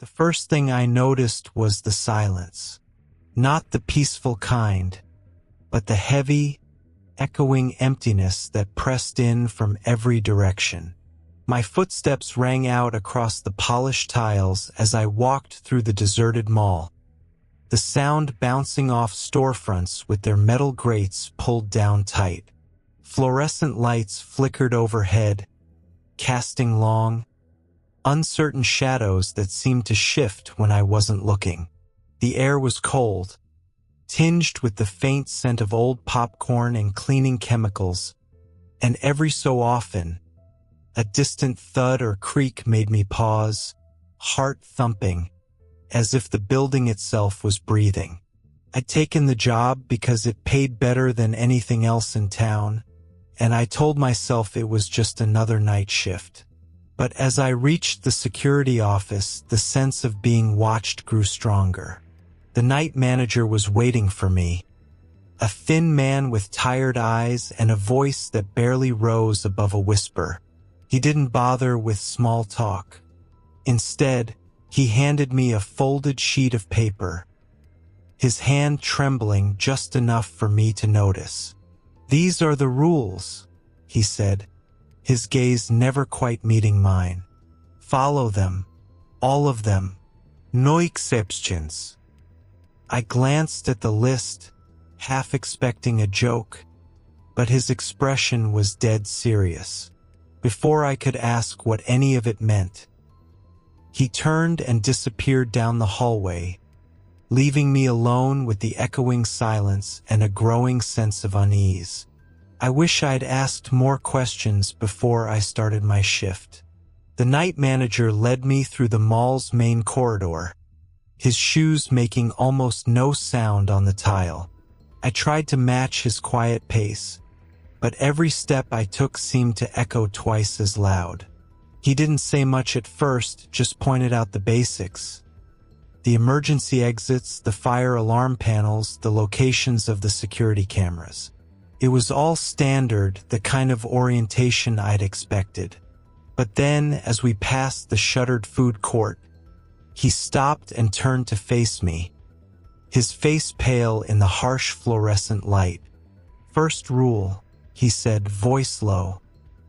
The first thing I noticed was the silence. Not the peaceful kind, but the heavy, echoing emptiness that pressed in from every direction. My footsteps rang out across the polished tiles as I walked through the deserted mall, the sound bouncing off storefronts with their metal grates pulled down tight. Fluorescent lights flickered overhead, casting long, uncertain shadows that seemed to shift when I wasn't looking. The air was cold, tinged with the faint scent of old popcorn and cleaning chemicals, and every so often, a distant thud or creak made me pause, heart thumping, as if the building itself was breathing. I'd taken the job because it paid better than anything else in town, and I told myself it was just another night shift. But as I reached the security office, the sense of being watched grew stronger. The night manager was waiting for me, a thin man with tired eyes and a voice that barely rose above a whisper. He didn't bother with small talk. Instead, he handed me a folded sheet of paper, his hand trembling just enough for me to notice. "These are the rules," he said, his gaze never quite meeting mine. "Follow them, all of them. No exceptions." I glanced at the list, half expecting a joke, but his expression was dead serious. Before I could ask what any of it meant, he turned and disappeared down the hallway, leaving me alone with the echoing silence and a growing sense of unease. I wish I'd asked more questions before I started my shift. The night manager led me through the mall's main corridor, his shoes making almost no sound on the tile. I tried to match his quiet pace, but every step I took seemed to echo twice as loud. He didn't say much at first, just pointed out the basics. The emergency exits, the fire alarm panels, the locations of the security cameras. It was all standard, the kind of orientation I'd expected. But then, as we passed the shuttered food court, he stopped and turned to face me, his face pale in the harsh fluorescent light. "First rule," he said, voice low.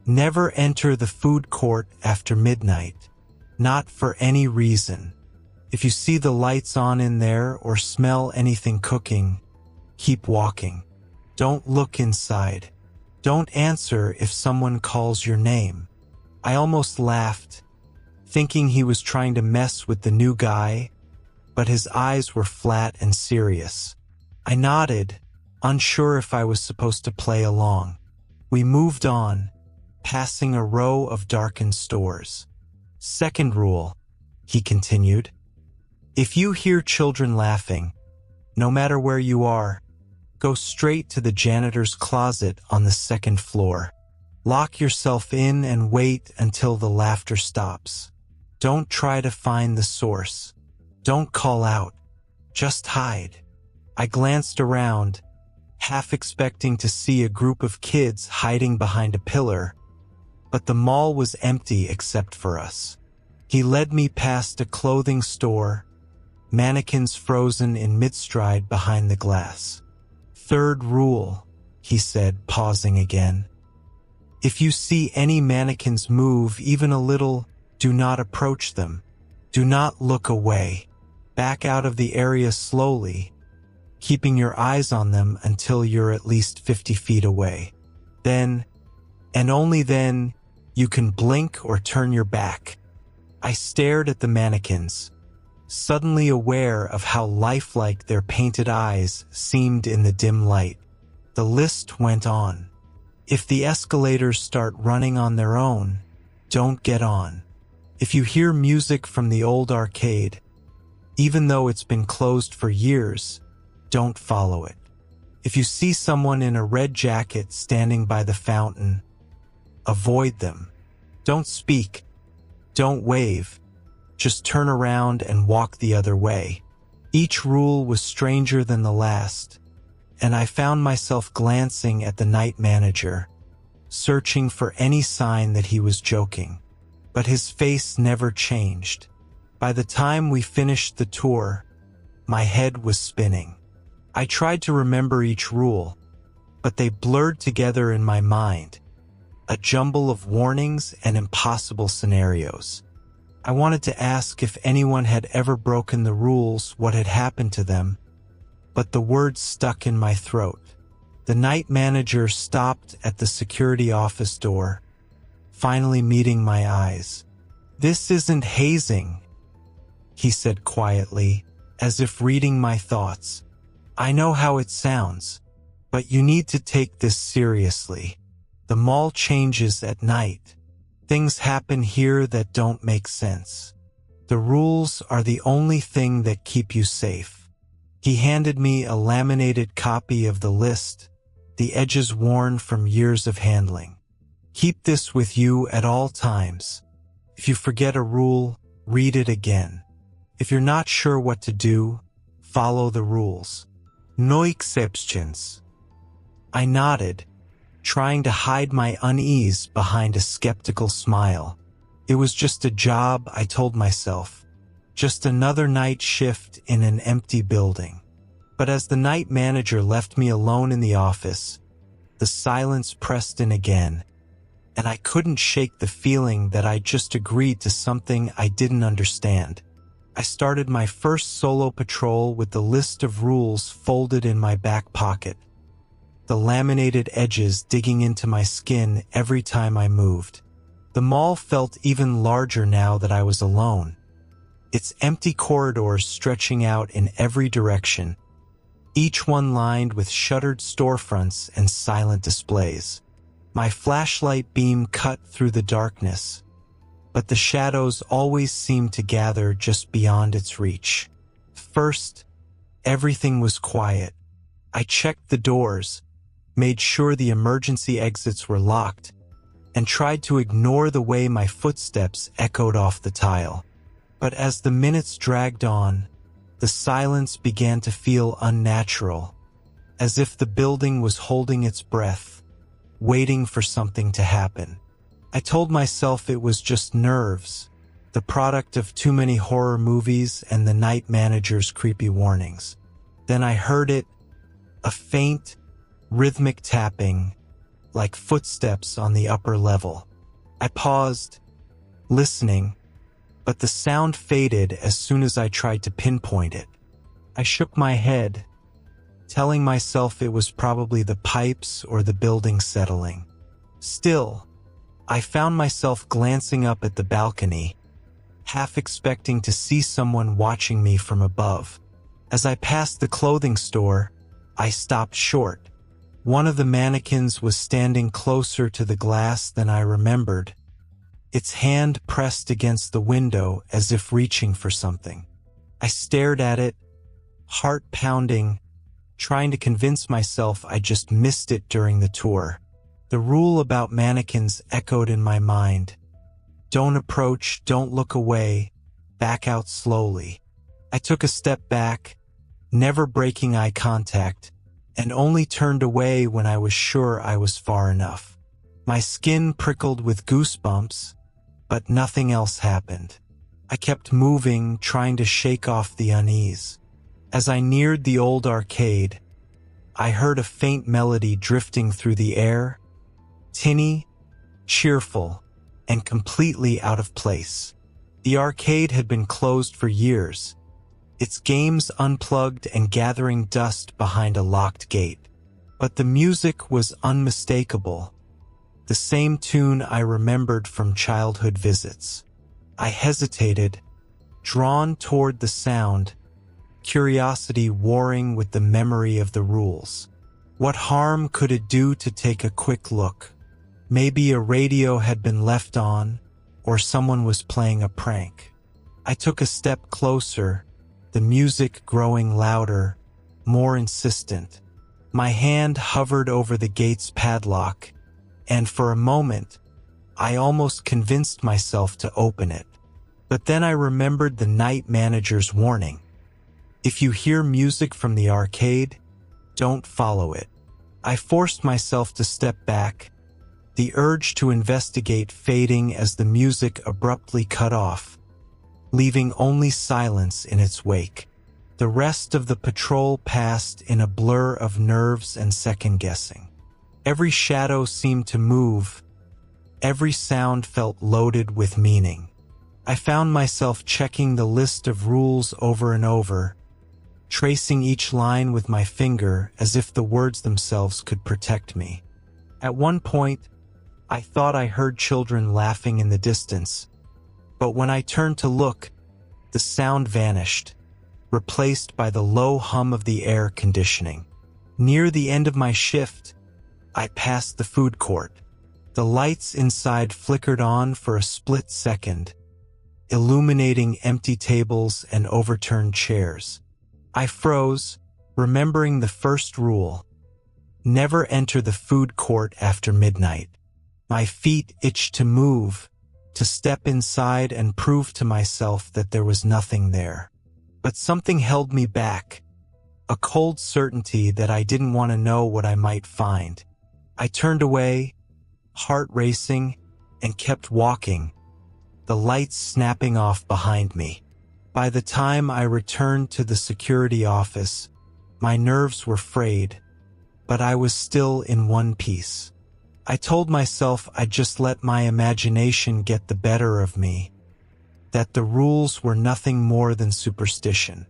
"Never enter the food court after midnight. Not for any reason. If you see the lights on in there or smell anything cooking, keep walking. Don't look inside. Don't answer if someone calls your name." I almost laughed, thinking he was trying to mess with the new guy, but his eyes were flat and serious. I nodded, unsure if I was supposed to play along. We moved on, passing a row of darkened stores. "Second rule," he continued. "If you hear children laughing, no matter where you are, go straight to the janitor's closet on the second floor. Lock yourself in and wait until the laughter stops. Don't try to find the source. Don't call out. Just hide." I glanced around, half expecting to see a group of kids hiding behind a pillar, but the mall was empty except for us. He led me past a clothing store, mannequins frozen in mid-stride behind the glass. "Third rule," he said, pausing again. "If you see any mannequins move even a little, do not approach them. Do not look away. Back out of the area slowly, keeping your eyes on them until you're at least 50 feet away. Then, and only then, you can blink or turn your back." I stared at the mannequins, suddenly aware of how lifelike their painted eyes seemed in the dim light. The list went on. If the escalators start running on their own, don't get on. If you hear music from the old arcade, even though it's been closed for years, don't follow it. If you see someone in a red jacket standing by the fountain, avoid them. Don't speak. Don't wave. Just turn around and walk the other way. Each rule was stranger than the last, and I found myself glancing at the night manager, searching for any sign that he was joking. But his face never changed. By the time we finished the tour, my head was spinning. I tried to remember each rule, but they blurred together in my mind, a jumble of warnings and impossible scenarios. I wanted to ask if anyone had ever broken the rules, what had happened to them, but the words stuck in my throat. The night manager stopped at the security office door, finally meeting my eyes. "This isn't hazing," he said quietly, as if reading my thoughts. "I know how it sounds, but you need to take this seriously. The mall changes at night. Things happen here that don't make sense. The rules are the only thing that keep you safe." He handed me a laminated copy of the list, the edges worn from years of handling. "Keep this with you at all times. If you forget a rule, read it again. If you're not sure what to do, follow the rules. No exceptions." I nodded, trying to hide my unease behind a skeptical smile. It was just a job, I told myself. Just another night shift in an empty building. But as the night manager left me alone in the office, the silence pressed in again, and I couldn't shake the feeling that I just agreed to something I didn't understand. I started my first solo patrol with the list of rules folded in my back pocket, the laminated edges digging into my skin every time I moved. The mall felt even larger now that I was alone, its empty corridors stretching out in every direction, each one lined with shuttered storefronts and silent displays. My flashlight beam cut through the darkness, but the shadows always seemed to gather just beyond its reach. First, everything was quiet. I checked the doors, made sure the emergency exits were locked, and tried to ignore the way my footsteps echoed off the tile. But as the minutes dragged on, the silence began to feel unnatural, as if the building was holding its breath, waiting for something to happen. I told myself it was just nerves, the product of too many horror movies and the night manager's creepy warnings. Then I heard it, a faint, rhythmic tapping, like footsteps on the upper level. I paused, listening, but the sound faded as soon as I tried to pinpoint it. I shook my head, telling myself it was probably the pipes or the building settling. Still, I found myself glancing up at the balcony, half expecting to see someone watching me from above. As I passed the clothing store, I stopped short. One of the mannequins was standing closer to the glass than I remembered, its hand pressed against the window as if reaching for something. I stared at it, heart pounding, trying to convince myself I just missed it during the tour. The rule about mannequins echoed in my mind. Don't approach, don't look away, back out slowly. I took a step back, never breaking eye contact, and only turned away when I was sure I was far enough. My skin prickled with goosebumps, but nothing else happened. I kept moving, trying to shake off the unease. As I neared the old arcade, I heard a faint melody drifting through the air, tinny, cheerful, and completely out of place. The arcade had been closed for years, its games unplugged and gathering dust behind a locked gate. But the music was unmistakable, the same tune I remembered from childhood visits. I hesitated, drawn toward the sound, curiosity warring with the memory of the rules. What harm could it do to take a quick look? Maybe a radio had been left on, or someone was playing a prank. I took a step closer, the music growing louder, more insistent. My hand hovered over the gate's padlock, and for a moment, I almost convinced myself to open it. But then I remembered the night manager's warning. If you hear music from the arcade, don't follow it. I forced myself to step back, the urge to investigate fading as the music abruptly cut off. leaving only silence in its wake. The rest of the patrol passed in a blur of nerves and second-guessing. Every shadow seemed to move. Every sound felt loaded with meaning. I found myself checking the list of rules over and over, tracing each line with my finger as if the words themselves could protect me. At one point, I thought I heard children laughing in the distance, but when I turned to look, the sound vanished, replaced by the low hum of the air conditioning. Near the end of my shift, I passed the food court. The lights inside flickered on for a split second, illuminating empty tables and overturned chairs. I froze, remembering the first rule: never enter the food court after midnight. My feet itched to move, to step inside and prove to myself that there was nothing there. But something held me back, a cold certainty that I didn't want to know what I might find. I turned away, heart racing, and kept walking, the lights snapping off behind me. By the time I returned to the security office, my nerves were frayed, but I was still in one piece. I told myself I'd just let my imagination get the better of me, that the rules were nothing more than superstition.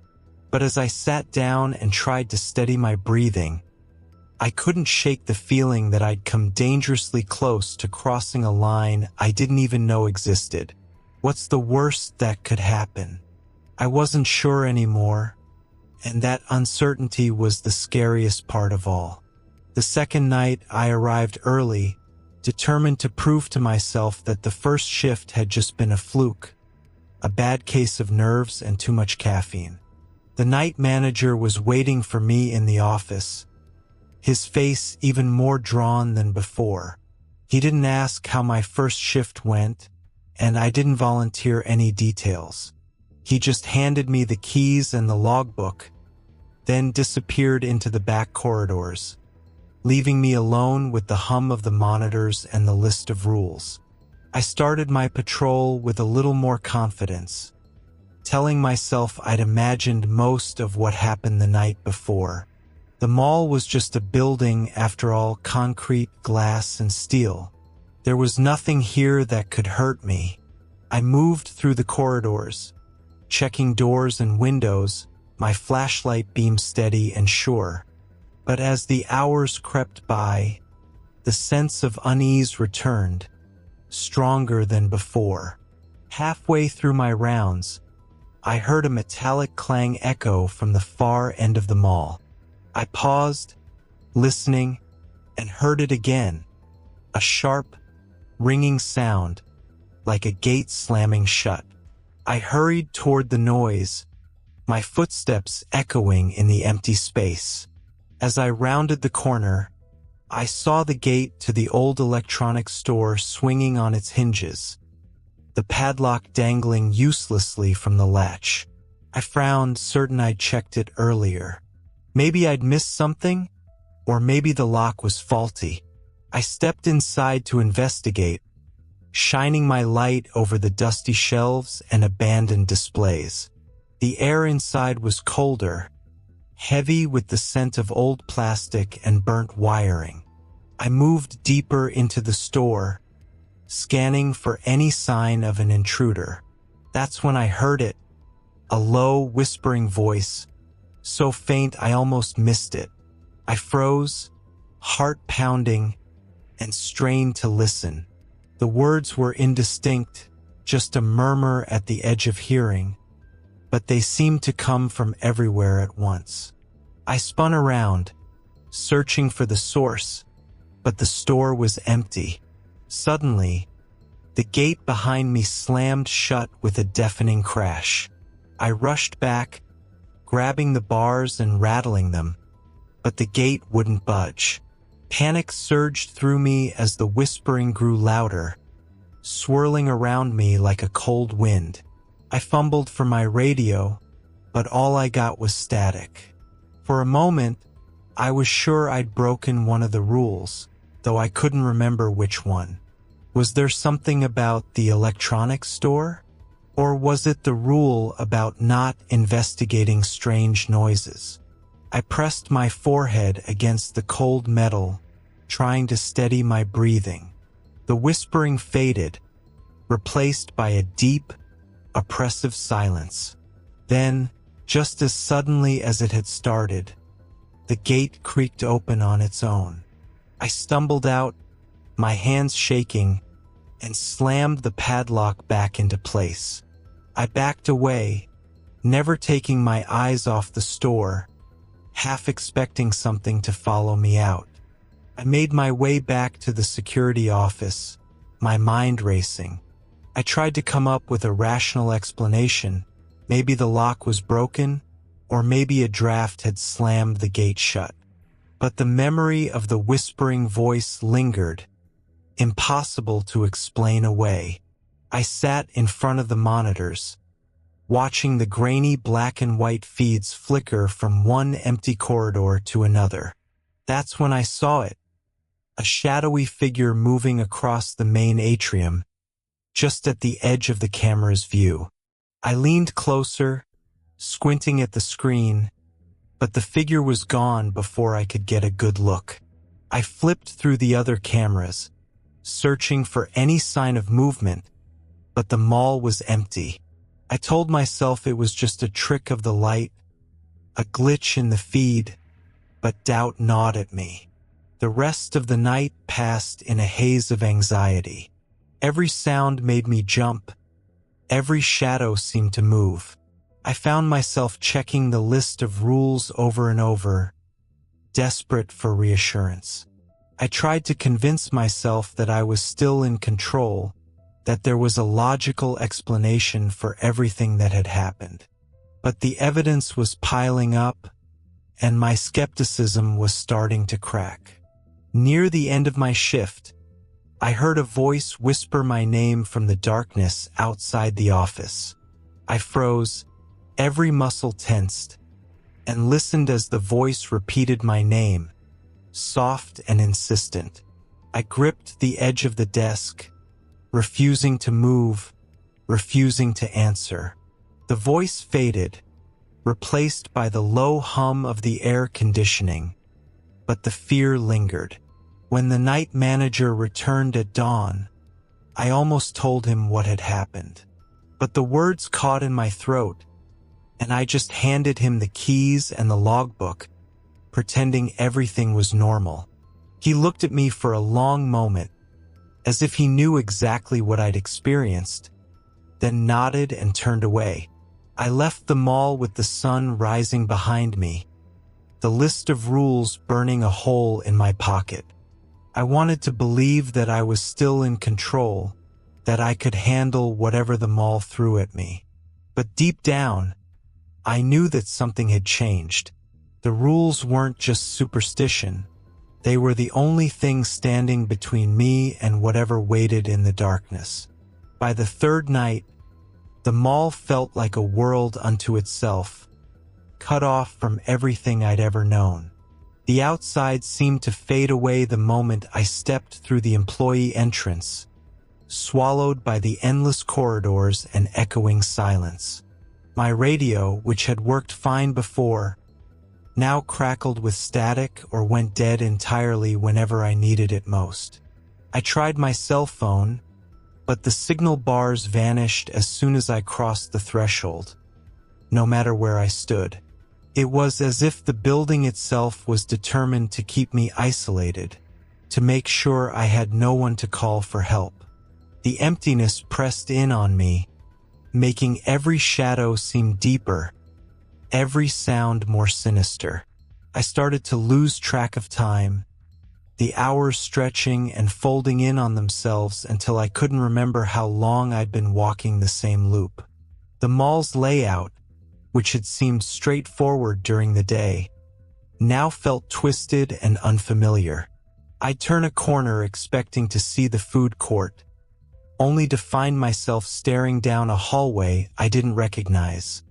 But as I sat down and tried to steady my breathing, I couldn't shake the feeling that I'd come dangerously close to crossing a line I didn't even know existed. What's the worst that could happen? I wasn't sure anymore, and that uncertainty was the scariest part of all. The second night, I arrived early, determined to prove to myself that the first shift had just been a fluke, a bad case of nerves and too much caffeine. The night manager was waiting for me in the office, his face even more drawn than before. He didn't ask how my first shift went, and I didn't volunteer any details. He just handed me the keys and the logbook, then disappeared into the back corridors, leaving me alone with the hum of the monitors and the list of rules. I started my patrol with a little more confidence, telling myself I'd imagined most of what happened the night before. The mall was just a building, after all, concrete, glass, and steel. There was nothing here that could hurt me. I moved through the corridors, checking doors and windows, my flashlight beam steady and sure. But as the hours crept by, the sense of unease returned, stronger than before. Halfway through my rounds, I heard a metallic clang echo from the far end of the mall. I paused, listening, and heard it again, a sharp, ringing sound, like a gate slamming shut. I hurried toward the noise, my footsteps echoing in the empty space. As I rounded the corner, I saw the gate to the old electronics store swinging on its hinges, the padlock dangling uselessly from the latch. I frowned, certain I'd checked it earlier. Maybe I'd missed something, or maybe the lock was faulty. I stepped inside to investigate, shining my light over the dusty shelves and abandoned displays. The air inside was colder, heavy with the scent of old plastic and burnt wiring. I moved deeper into the store, scanning for any sign of an intruder. That's when I heard it, a low, whispering voice, so faint I almost missed it. I froze, heart pounding, and strained to listen. The words were indistinct, just a murmur at the edge of hearing, but they seemed to come from everywhere at once. I spun around, searching for the source, but the store was empty. Suddenly, the gate behind me slammed shut with a deafening crash. I rushed back, grabbing the bars and rattling them, but the gate wouldn't budge. Panic surged through me as the whispering grew louder, swirling around me like a cold wind. I fumbled for my radio, but all I got was static. For a moment, I was sure I'd broken one of the rules, though I couldn't remember which one. Was there something about the electronics store? Or was it the rule about not investigating strange noises? I pressed my forehead against the cold metal, trying to steady my breathing. The whispering faded, replaced by a deep, oppressive silence. Then, just as suddenly as it had started, the gate creaked open on its own. I stumbled out, my hands shaking, and slammed the padlock back into place. I backed away, never taking my eyes off the store, half expecting something to follow me out. I made my way back to the security office, my mind racing. I tried to come up with a rational explanation. Maybe the lock was broken, or maybe a draft had slammed the gate shut. But the memory of the whispering voice lingered, impossible to explain away. I sat in front of the monitors, watching the grainy black and white feeds flicker from one empty corridor to another. That's when I saw it, a shadowy figure moving across the main atrium, just at the edge of the camera's view. I leaned closer, squinting at the screen, but the figure was gone before I could get a good look. I flipped through the other cameras, searching for any sign of movement, but the mall was empty. I told myself it was just a trick of the light, a glitch in the feed, but doubt gnawed at me. The rest of the night passed in a haze of anxiety. Every sound made me jump. Every shadow seemed to move. I found myself checking the list of rules over and over, desperate for reassurance. I tried to convince myself that I was still in control, that there was a logical explanation for everything that had happened. But the evidence was piling up, and my skepticism was starting to crack. Near the end of my shift, I heard a voice whisper my name from the darkness outside the office. I froze, every muscle tensed, and listened as the voice repeated my name, soft and insistent. I gripped the edge of the desk, refusing to move, refusing to answer. The voice faded, replaced by the low hum of the air conditioning, but the fear lingered. When the night manager returned at dawn, I almost told him what had happened. But the words caught in my throat, and I just handed him the keys and the logbook, pretending everything was normal. He looked at me for a long moment, as if he knew exactly what I'd experienced, then nodded and turned away. I left the mall with the sun rising behind me, the list of rules burning a hole in my pocket. I wanted to believe that I was still in control, that I could handle whatever the mall threw at me. But deep down, I knew that something had changed. The rules weren't just superstition. They were the only thing standing between me and whatever waited in the darkness. By the third night, the mall felt like a world unto itself, cut off from everything I'd ever known. The outside seemed to fade away the moment I stepped through the employee entrance, swallowed by the endless corridors and echoing silence. My radio, which had worked fine before, now crackled with static or went dead entirely whenever I needed it most. I tried my cell phone, but the signal bars vanished as soon as I crossed the threshold, no matter where I stood. It was as if the building itself was determined to keep me isolated, to make sure I had no one to call for help. The emptiness pressed in on me, making every shadow seem deeper, every sound more sinister. I started to lose track of time, the hours stretching and folding in on themselves until I couldn't remember how long I'd been walking the same loop. The mall's layout, which had seemed straightforward during the day, now felt twisted and unfamiliar. I'd turn a corner expecting to see the food court, only to find myself staring down a hallway I didn't recognize,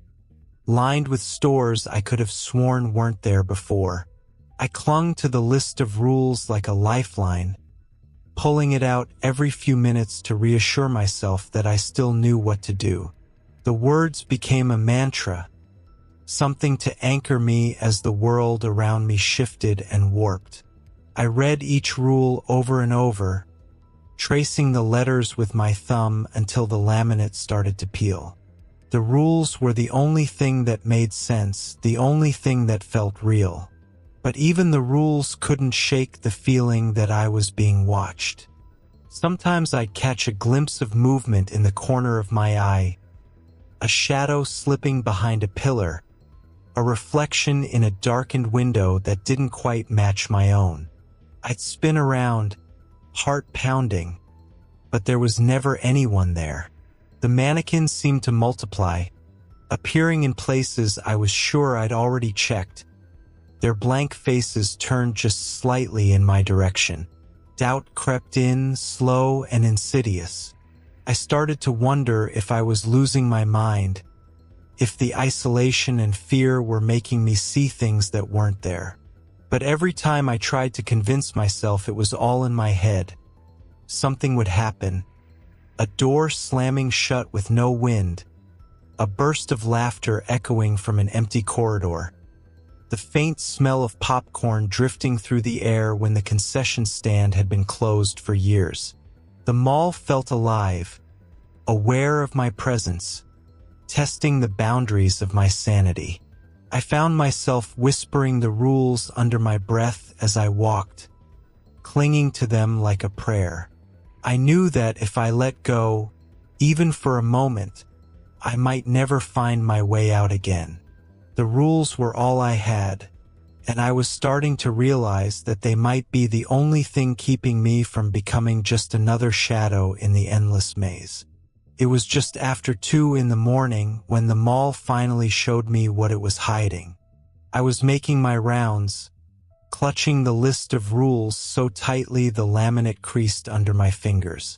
lined with stores I could have sworn weren't there before. I clung to the list of rules like a lifeline, pulling it out every few minutes to reassure myself that I still knew what to do. The words became a mantra, something to anchor me as the world around me shifted and warped. I read each rule over and over, tracing the letters with my thumb until the laminate started to peel. The rules were the only thing that made sense, the only thing that felt real. But even the rules couldn't shake the feeling that I was being watched. Sometimes I'd catch a glimpse of movement in the corner of my eye, a shadow slipping behind a pillar, a reflection in a darkened window that didn't quite match my own. I'd spin around, heart pounding, but there was never anyone there. The mannequins seemed to multiply, appearing in places I was sure I'd already checked. Their blank faces turned just slightly in my direction. Doubt crept in, slow and insidious. I started to wonder if I was losing my mind, if the isolation and fear were making me see things that weren't there. But every time I tried to convince myself it was all in my head, something would happen. A door slamming shut with no wind, a burst of laughter echoing from an empty corridor, the faint smell of popcorn drifting through the air when the concession stand had been closed for years. The mall felt alive, aware of my presence, testing the boundaries of my sanity. I found myself whispering the rules under my breath as I walked, clinging to them like a prayer. I knew that if I let go, even for a moment, I might never find my way out again. The rules were all I had, and I was starting to realize that they might be the only thing keeping me from becoming just another shadow in the endless maze. It was just after 2 in the morning when the mall finally showed me what it was hiding. I was making my rounds, clutching the list of rules so tightly the laminate creased under my fingers.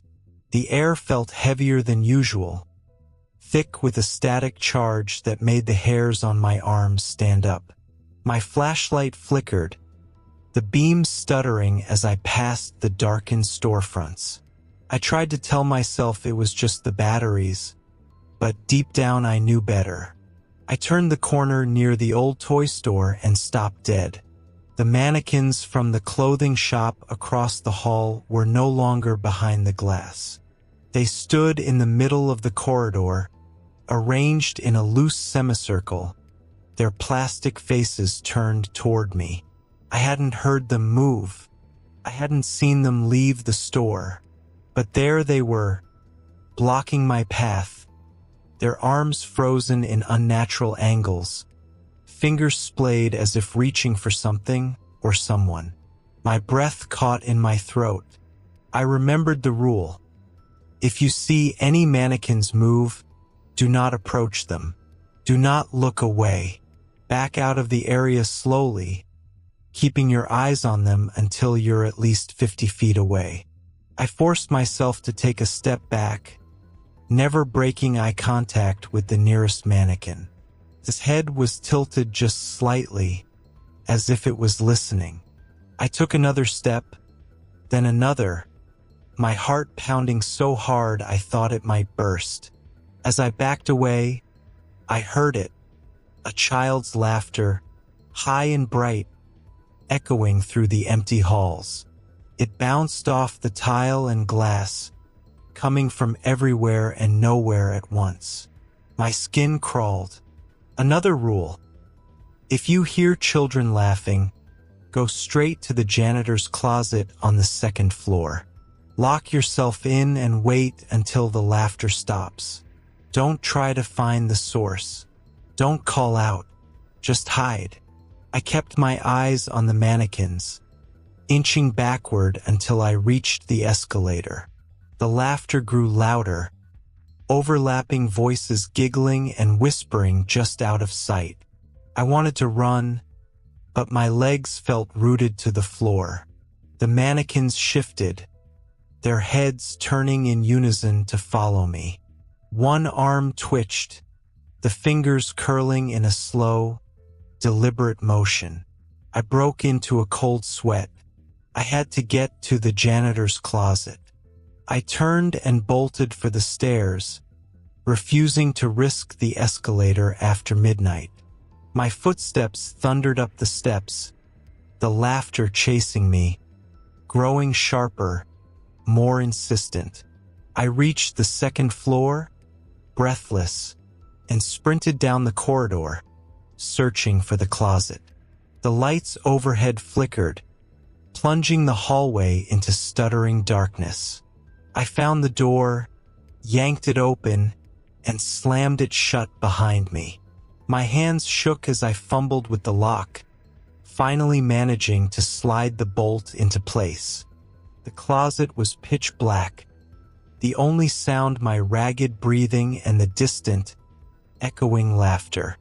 The air felt heavier than usual, thick with a static charge that made the hairs on my arms stand up. My flashlight flickered, the beams stuttering as I passed the darkened storefronts. I tried to tell myself it was just the batteries, but deep down I knew better. I turned the corner near the old toy store and stopped dead. The mannequins from the clothing shop across the hall were no longer behind the glass. They stood in the middle of the corridor, arranged in a loose semicircle, their plastic faces turned toward me. I hadn't heard them move. I hadn't seen them leave the store. But there they were, blocking my path, their arms frozen in unnatural angles, fingers splayed as if reaching for something or someone. My breath caught in my throat. I remembered the rule. If you see any mannequins move, do not approach them. Do not look away. Back out of the area slowly, keeping your eyes on them until you're at least 50 feet away. I forced myself to take a step back, never breaking eye contact with the nearest mannequin. His head was tilted just slightly, as if it was listening. I took another step, then another, my heart pounding so hard I thought it might burst. As I backed away, I heard it, a child's laughter, high and bright, echoing through the empty halls. It bounced off the tile and glass, coming from everywhere and nowhere at once. My skin crawled. Another rule. If you hear children laughing, go straight to the janitor's closet on the 2nd floor. Lock yourself in and wait until the laughter stops. Don't try to find the source. Don't call out. Just hide. I kept my eyes on the mannequins, inching backward until I reached the escalator. The laughter grew louder, overlapping voices giggling and whispering just out of sight. I wanted to run, but my legs felt rooted to the floor. The mannequins shifted, their heads turning in unison to follow me. One arm twitched, the fingers curling in a slow, deliberate motion. I broke into a cold sweat. I had to get to the janitor's closet. I turned and bolted for the stairs, refusing to risk the escalator after midnight. My footsteps thundered up the steps, the laughter chasing me, growing sharper, more insistent. I reached the second floor, breathless, and sprinted down the corridor, searching for the closet. The lights overhead flickered, plunging the hallway into stuttering darkness. I found the door, yanked it open, and slammed it shut behind me. My hands shook as I fumbled with the lock, finally managing to slide the bolt into place. The closet was pitch black, the only sound my ragged breathing and the distant, echoing laughter.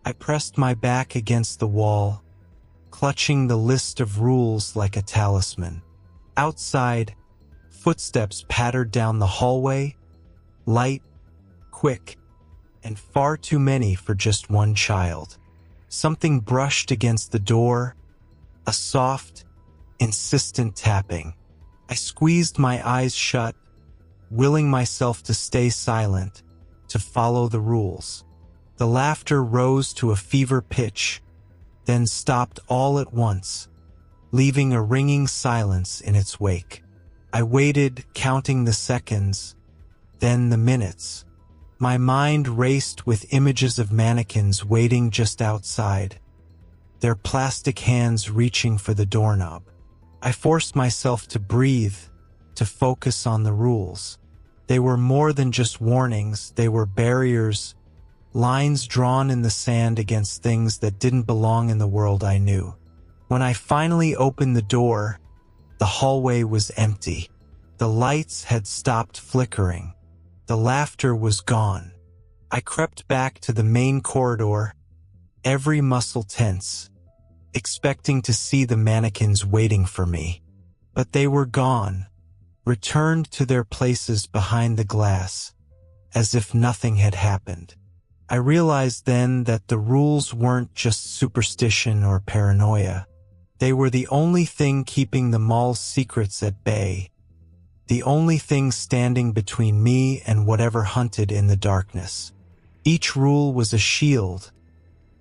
I pressed my back against the wall, clutching the list of rules like a talisman. Outside, footsteps pattered down the hallway, light, quick, and far too many for just one child. Something brushed against the door, a soft, insistent tapping. I squeezed my eyes shut, willing myself to stay silent, to follow the rules. The laughter rose to a fever pitch, then stopped all at once, leaving a ringing silence in its wake. I waited, counting the seconds, then the minutes. My mind raced with images of mannequins waiting just outside, their plastic hands reaching for the doorknob. I forced myself to breathe, to focus on the rules. They were more than just warnings, they were barriers, lines drawn in the sand against things that didn't belong in the world I knew. When I finally opened the door, the hallway was empty. The lights had stopped flickering. The laughter was gone. I crept back to the main corridor, every muscle tense, expecting to see the mannequins waiting for me. But they were gone, returned to their places behind the glass, as if nothing had happened. I realized then that the rules weren't just superstition or paranoia. They were the only thing keeping the mall's secrets at bay, the only thing standing between me and whatever hunted in the darkness. Each rule was a shield,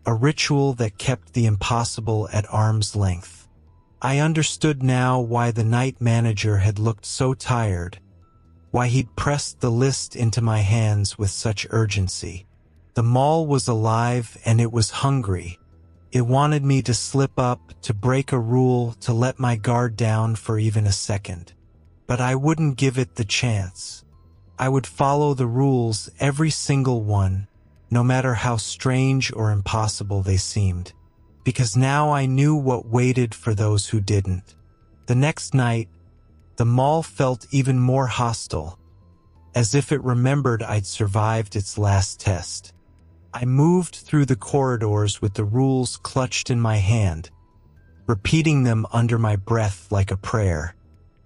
a ritual that kept the impossible at arm's length. I understood now why the night manager had looked so tired, why he'd pressed the list into my hands with such urgency. The mall was alive and it was hungry. It wanted me to slip up, to break a rule, to let my guard down for even a second. But I wouldn't give it the chance. I would follow the rules, every single one, no matter how strange or impossible they seemed. Because now I knew what waited for those who didn't. The next night, the mall felt even more hostile, as if it remembered I'd survived its last test. I moved through the corridors with the rules clutched in my hand, repeating them under my breath like a prayer.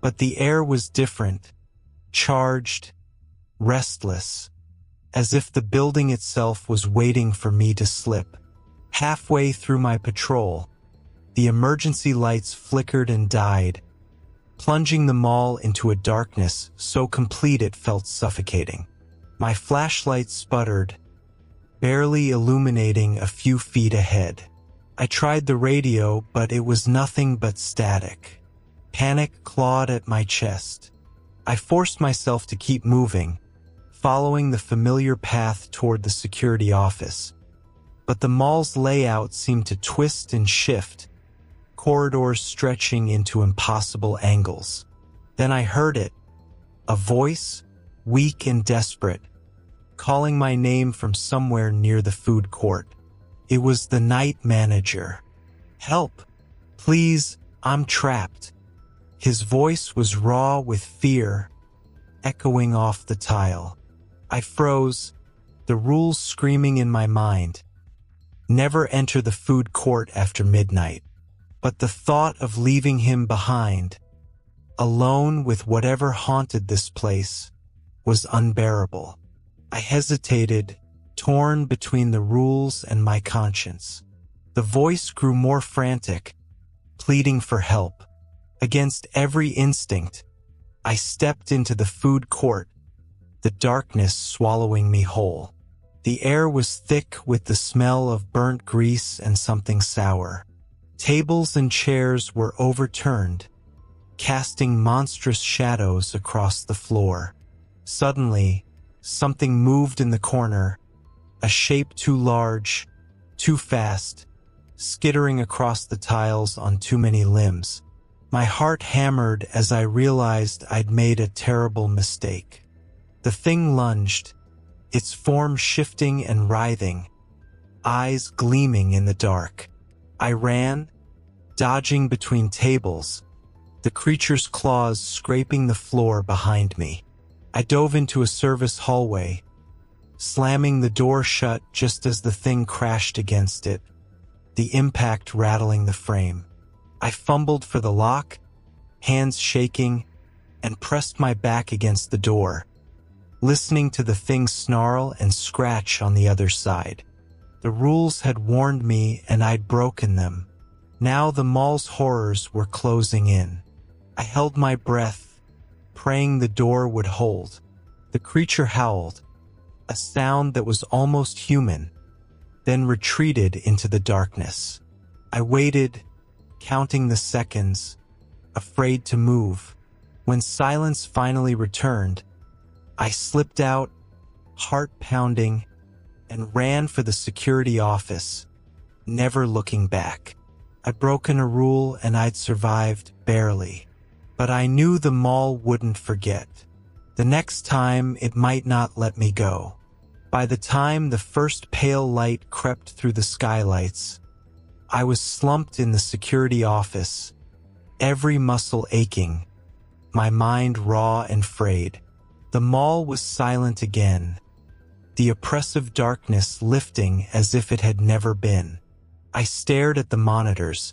But the air was different, charged, restless, as if the building itself was waiting for me to slip. Halfway through my patrol, the emergency lights flickered and died, plunging the mall into a darkness so complete it felt suffocating. My flashlight sputtered, barely illuminating a few feet ahead. I tried the radio, but it was nothing but static. Panic clawed at my chest. I forced myself to keep moving, following the familiar path toward the security office. But the mall's layout seemed to twist and shift, corridors stretching into impossible angles. Then I heard it, a voice, weak and desperate, calling my name from somewhere near the food court. It was the night manager. "Help! Please, I'm trapped." His voice was raw with fear, echoing off the tile. I froze, the rules screaming in my mind. Never enter the food court after midnight. But the thought of leaving him behind, alone with whatever haunted this place, was unbearable. I hesitated, torn between the rules and my conscience. The voice grew more frantic, pleading for help. Against every instinct, I stepped into the food court, the darkness swallowing me whole. The air was thick with the smell of burnt grease and something sour. Tables and chairs were overturned, casting monstrous shadows across the floor. Suddenly, something moved in the corner, a shape too large, too fast, skittering across the tiles on too many limbs. My heart hammered as I realized I'd made a terrible mistake. The thing lunged, its form shifting and writhing, eyes gleaming in the dark. I ran, dodging between tables, the creature's claws scraping the floor behind me. I dove into a service hallway, slamming the door shut just as the thing crashed against it, the impact rattling the frame. I fumbled for the lock, hands shaking, and pressed my back against the door, listening to the thing snarl and scratch on the other side. The rules had warned me and I'd broken them. Now the mall's horrors were closing in. I held my breath, praying the door would hold. The creature howled, a sound that was almost human, then retreated into the darkness. I waited, counting the seconds, afraid to move. When silence finally returned, I slipped out, heart pounding, and ran for the security office, never looking back. I'd broken a rule and I'd survived barely. But I knew the mall wouldn't forget. The next time it might not let me go. By the time the first pale light crept through the skylights, I was slumped in the security office, every muscle aching, my mind raw and frayed. The mall was silent again, the oppressive darkness lifting as if it had never been. I stared at the monitors,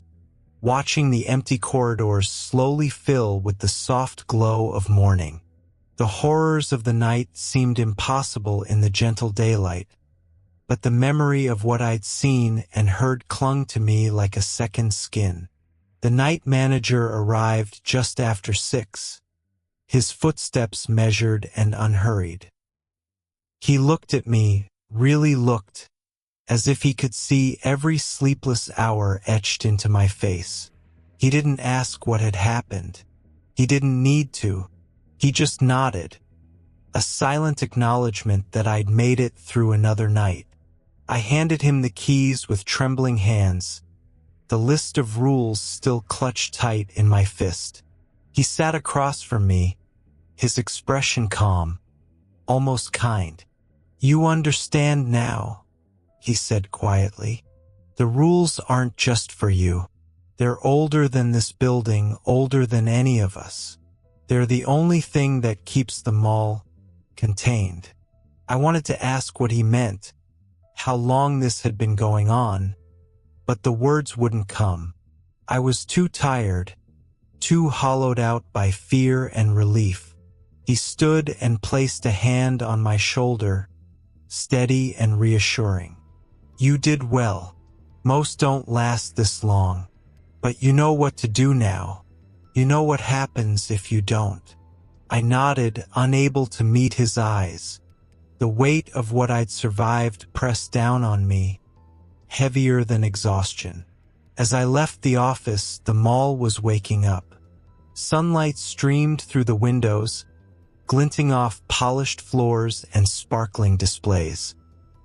watching the empty corridors slowly fill with the soft glow of morning. The horrors of the night seemed impossible in the gentle daylight, but the memory of what I'd seen and heard clung to me like a second skin. The night manager arrived just after 6, his footsteps measured and unhurried. He looked at me, really looked, as if he could see every sleepless hour etched into my face. He didn't ask what had happened. He didn't need to. He just nodded, a silent acknowledgement that I'd made it through another night. I handed him the keys with trembling hands, the list of rules still clutched tight in my fist. He sat across from me, his expression calm, almost kind. "You understand now," he said quietly. "The rules aren't just for you. They're older than this building, older than any of us. They're the only thing that keeps the mall contained." I wanted to ask what he meant, how long this had been going on, but the words wouldn't come. I was too tired, too hollowed out by fear and relief. He stood and placed a hand on my shoulder, steady and reassuring. "You did well. Most don't last this long. But you know what to do now. You know what happens if you don't." I nodded, unable to meet his eyes. The weight of what I'd survived pressed down on me, heavier than exhaustion. As I left the office, the mall was waking up. Sunlight streamed through the windows, glinting off polished floors and sparkling displays.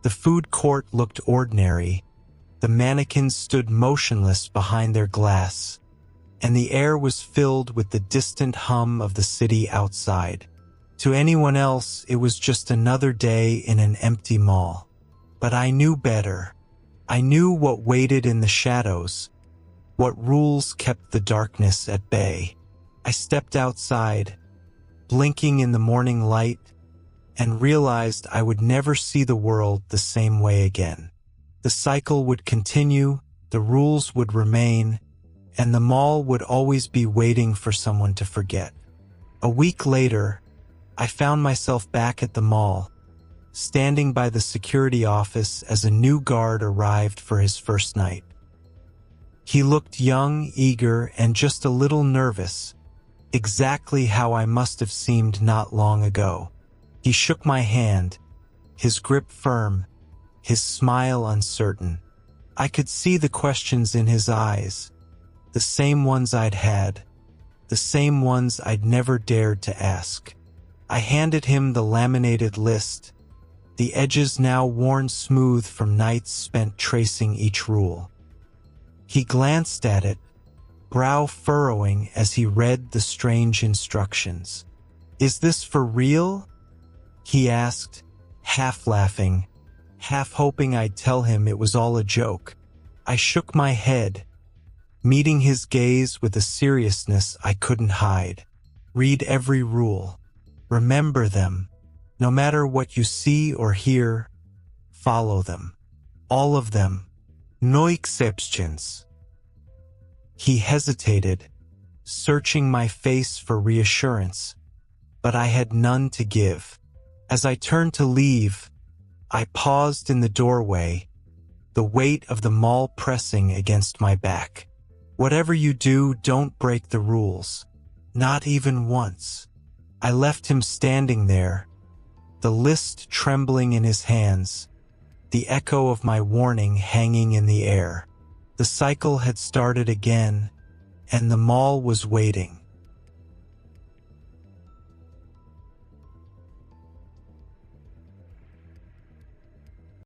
The food court looked ordinary. The mannequins stood motionless behind their glass, and the air was filled with the distant hum of the city outside. To anyone else, it was just another day in an empty mall. But I knew better. I knew what waited in the shadows, what rules kept the darkness at bay. I stepped outside, blinking in the morning light, and realized I would never see the world the same way again. The cycle would continue, the rules would remain, and the mall would always be waiting for someone to forget. A week later, I found myself back at the mall, standing by the security office as a new guard arrived for his first night. He looked young, eager, and just a little nervous, exactly how I must have seemed not long ago. He shook my hand, his grip firm, his smile uncertain. I could see the questions in his eyes, the same ones I'd had, the same ones I'd never dared to ask. I handed him the laminated list, the edges now worn smooth from nights spent tracing each rule. He glanced at it, brow furrowing as he read the strange instructions. "Is this for real?" he asked, half laughing, half hoping I'd tell him it was all a joke. I shook my head, meeting his gaze with a seriousness I couldn't hide. "Read every rule. Remember them. No matter what you see or hear, follow them. All of them. No exceptions." He hesitated, searching my face for reassurance, but I had none to give. As I turned to leave, I paused in the doorway, the weight of the mall pressing against my back. "Whatever you do, don't break the rules. Not even once." I left him standing there, the list trembling in his hands, the echo of my warning hanging in the air. The cycle had started again, and the mall was waiting.